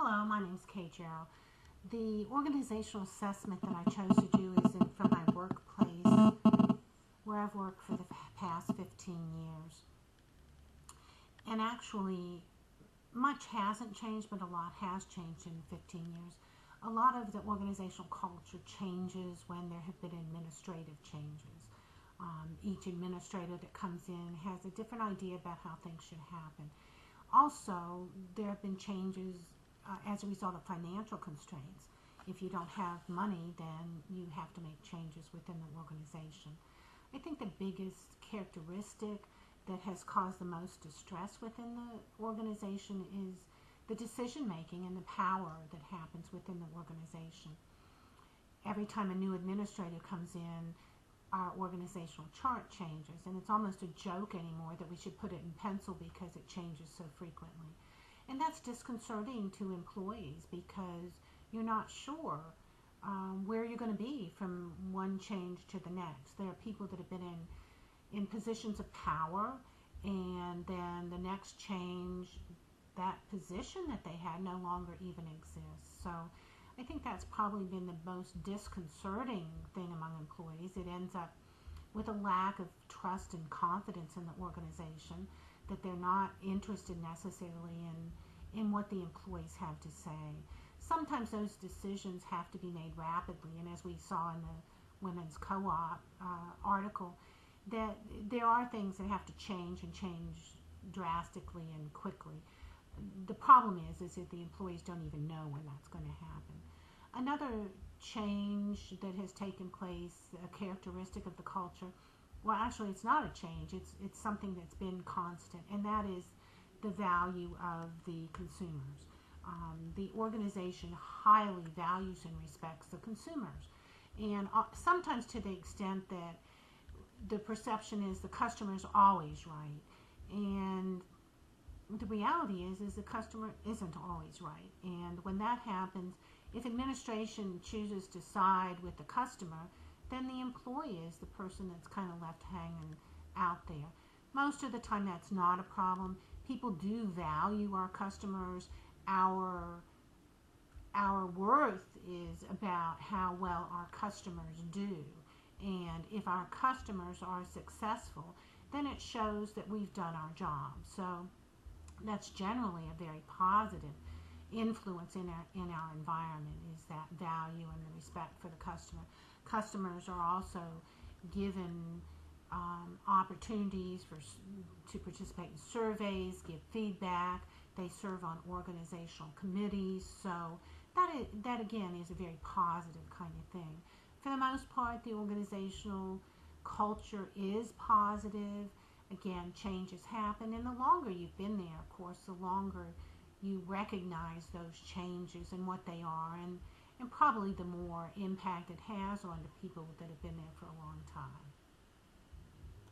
Hello, my name is KaySWG585. The organizational assessment that I chose to do is from my workplace where I've worked for the past 15 years. And actually, much hasn't changed, but a lot has changed in 15 years. A lot of the organizational culture changes when there have been administrative changes. Each administrator that comes in has a different idea about how things should happen. Also, there have been changes as a result of financial constraints. If you don't have money, then you have to make changes within the organization. I think the biggest characteristic that has caused the most distress within the organization is the decision making and the power that happens within the organization. Every time a new administrator comes in, our organizational chart changes, and it's almost a joke anymore that we should put it in pencil because it changes so frequently. And that's disconcerting to employees because you're not sure where you're going to be from one change to the next. There are people that have been in positions of power, and then the next change, that position that they had no longer even exists. So I think that's probably been the most disconcerting thing among employees. It ends up with a lack of trust and confidence in the organization, that they're not interested necessarily in what the employees have to say. Sometimes those decisions have to be made rapidly, and as we saw in the Women's Co-op article, that there are things that have to change and change drastically and quickly. The problem is that the employees don't even know when that's going to happen. Another change that has taken place, a characteristic of the culture, well, actually it's not a change, it's something that's been constant, and that is the value of the consumers. The organization highly values and respects the consumers, and sometimes to the extent that the perception is the customer is always right, and the reality is the customer isn't always right. And when that happens, if administration chooses to side with the customer, then the employee is the person that's kind of left hanging out there. Most of the time that's not a problem. People do value our customers. Our worth is about how well our customers do. And if our customers are successful, then it shows that we've done our job. So that's generally a very positive influence in our environment, is that value and the respect for the customer. Customers are also given opportunities to participate in surveys, give feedback. They serve on organizational committees. So that again is a very positive kind of thing. For the most part, the organizational culture is positive. Again, changes happen, and the longer you've been there, of course, the longer you recognize those changes and what they are, and probably the more impact it has on the people that have been there for a long time.